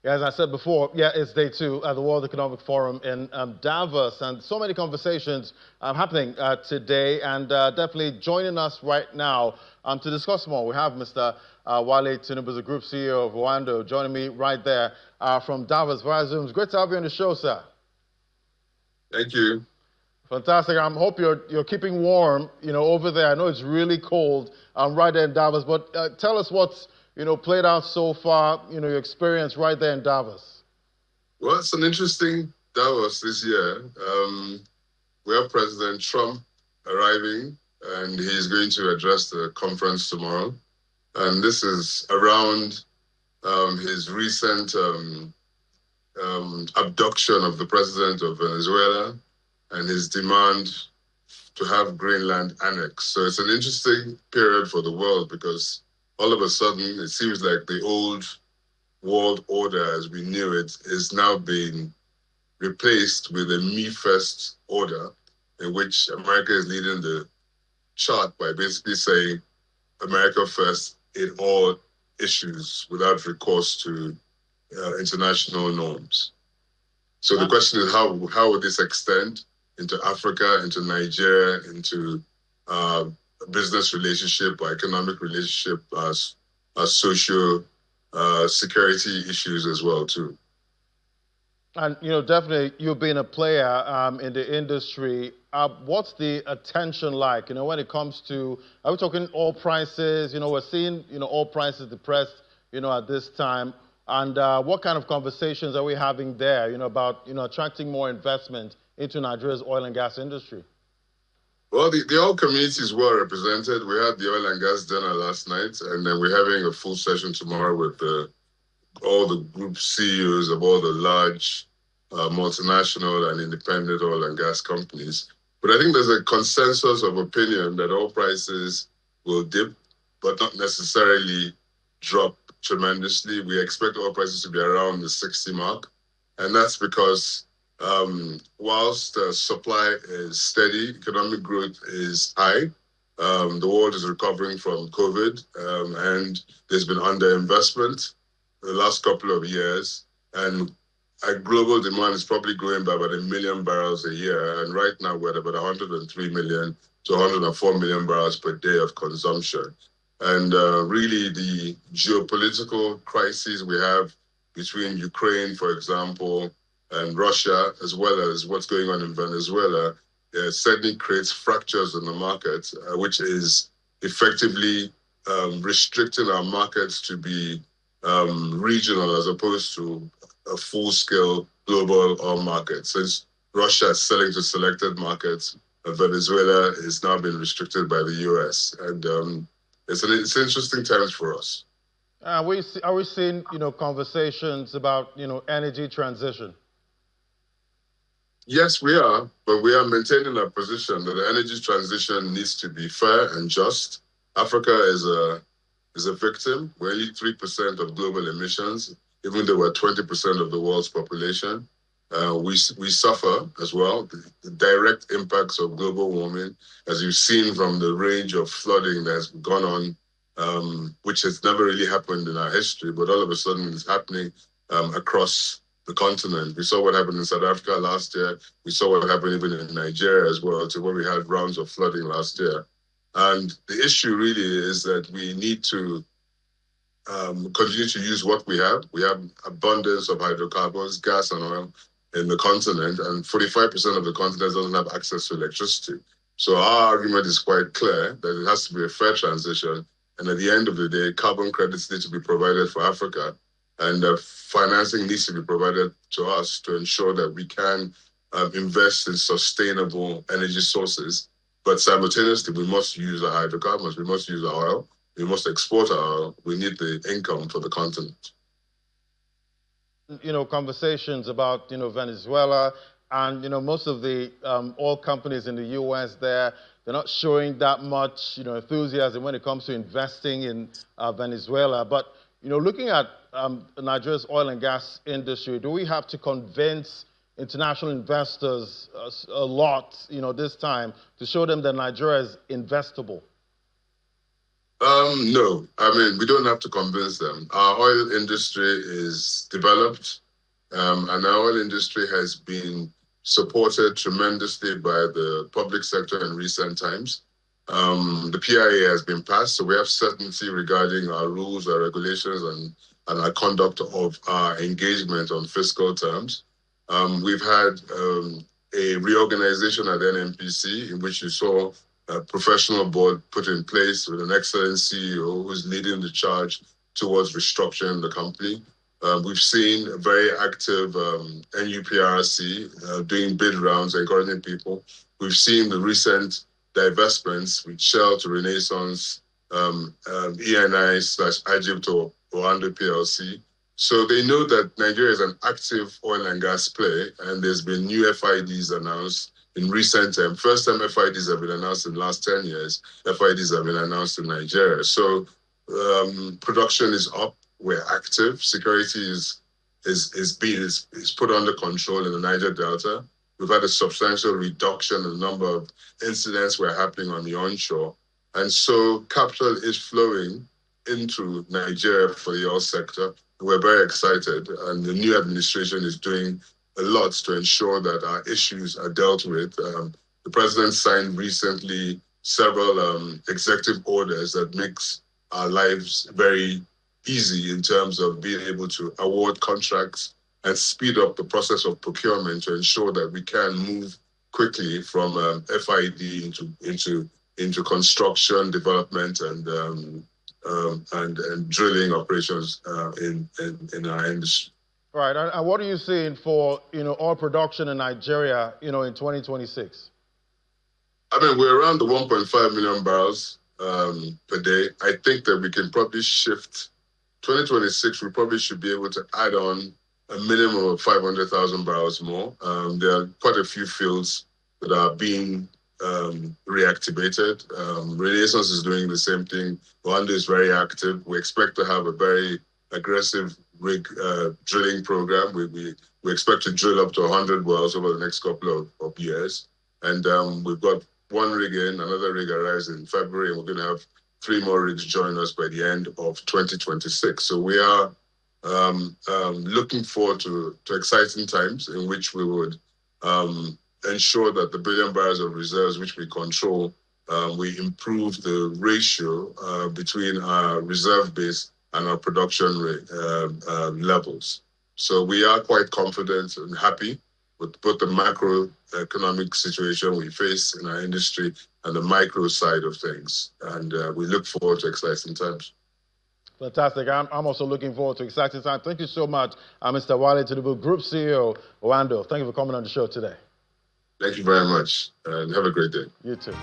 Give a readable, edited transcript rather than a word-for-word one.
Yeah, as I said before, yeah, it's day two at the World Economic Forum in Davos, and so many conversations happening today, and definitely joining us right now to discuss more. We have Mr. Wale Tinubu, the Group CEO of Rwanda, joining me right there from Davos via Zoom. It's great to have you on the show, sir. Thank you. Fantastic. I hope you're keeping warm, over there. I know it's really cold right there in Davos, but tell us what's played out so far. Your experience right there in Davos. Well, it's an interesting Davos this year. We have President Trump arriving, and he's going to address the conference tomorrow. And this is around his recent abduction of the president of Venezuela and his demand to have Greenland annexed. So it's an interesting period for the world because all of a sudden it seems like the old world order as we knew it is now being replaced with a me first order in which America is leading the chart by basically saying America first in all issues without recourse to international norms. So the question is how would this extend into Africa, into Nigeria, into business relationship or economic relationship, social security issues as well too. And definitely you've been a player in the industry. What's the attention like? When it comes to, are we talking oil prices? We're seeing oil prices depressed at this time. And what kind of conversations are we having there? About attracting more investment into Nigeria's oil and gas industry. Well, the oil community is well represented. We had the oil and gas dinner last night, and then we're having a full session tomorrow with all the group CEOs of all the large multinational and independent oil and gas companies. But I think there's a consensus of opinion that oil prices will dip, but not necessarily drop tremendously. We expect oil prices to be around the 60 mark. And that's because whilst the supply is steady, economic growth is high, the world is recovering from COVID, and there's been underinvestment the last couple of years, and global demand is probably growing by about 1 million barrels a year, and right now we're at about 103 million to 104 million barrels per day of consumption. And really the geopolitical crises we have between Ukraine, for example, and Russia, as well as what's going on in Venezuela, certainly creates fractures in the market, which is effectively restricting our markets to be regional as opposed to a full-scale global oil market. Since Russia is selling to selected markets, Venezuela is now being restricted by the US. And it's interesting times for us. Are we seeing, conversations about, energy transition? Yes, we are, but we are maintaining our position that the energy transition needs to be fair and just. Africa is a victim. We're only 3% of global emissions, even though we're 20% of the world's population. We suffer as well the direct impacts of global warming, as you've seen from the range of flooding that's gone on, which has never really happened in our history, but all of a sudden it's happening across the continent. We saw what happened in South Africa last year. We saw what happened even in Nigeria as well, to where we had rounds of flooding last year. And the issue really is that we need to continue to use what we have. We have abundance of hydrocarbons, gas and oil in the continent, and 45% of the continent doesn't have access to electricity. So our argument is quite clear that it has to be a fair transition. And at the end of the day, carbon credits need to be provided for Africa, and financing needs to be provided to us to ensure that we can invest in sustainable energy sources. But simultaneously, we must use our hydrocarbons, we must use our oil, we must export our oil, we need the income for the continent. Conversations about, Venezuela and, most of the oil companies in the US there, they're not showing that much, enthusiasm when it comes to investing in Venezuela. But, looking at Nigeria's oil and gas industry, do we have to convince international investors a lot, this time to show them that Nigeria is investable? No, I mean, we don't have to convince them. Our oil industry is developed, and our oil industry has been supported tremendously by the public sector in recent times. The PIA has been passed, so we have certainty regarding our rules, our regulations, and our conduct of our engagement on fiscal terms. We've had a reorganization at NNPC in which you saw a professional board put in place with an excellent CEO who's leading the charge towards restructuring the company. We've seen a very active NUPRC doing bid rounds, encouraging people. We've seen the recent divestments with Shell to Renaissance, ENI/Egypt or Orlando PLC. So they know that Nigeria is an active oil and gas play, and there's been new FIDs announced in recent time. First time FIDs have been announced in the last 10 years. FIDs have been announced in Nigeria. So production is up. We're active. Security is put under control in the Niger Delta. We've had a substantial reduction in the number of incidents that are happening on the onshore. And so capital is flowing into Nigeria for the oil sector. We're very excited, and the new administration is doing a lot to ensure that our issues are dealt with. The president signed recently several executive orders that makes our lives very easy in terms of being able to award contracts and speed up the process of procurement to ensure that we can move quickly from FID into construction, development, and drilling operations in our industry. Right, and what are you seeing for oil production in Nigeria in 2026? I mean, we're around the 1.5 million barrels per day. I think that we can probably shift 2026. We probably should be able to add on a minimum of 500,000 barrels more. There are quite a few fields that are being reactivated. Renaissance is doing the same thing. Rwanda is very active. We expect to have a very aggressive rig drilling program. We expect to drill up to 100 wells over the next couple of years. And we've got one rig in, another rig arrives in February, and we're going to have 3 more rigs join us by the end of 2026. So we are looking forward to exciting times in which we would ensure that the billion barrels of reserves which we control, we improve the ratio between our reserve base and our production levels. So we are quite confident and happy with both the macroeconomic situation we face in our industry and the micro side of things. And we look forward to exciting times. Fantastic. I'm also looking forward to exciting times. Thank you so much, Mr. Wale Tinubu, Group CEO, Orlando. Thank you for coming on the show today. Thank you very much, and have a great day. You too.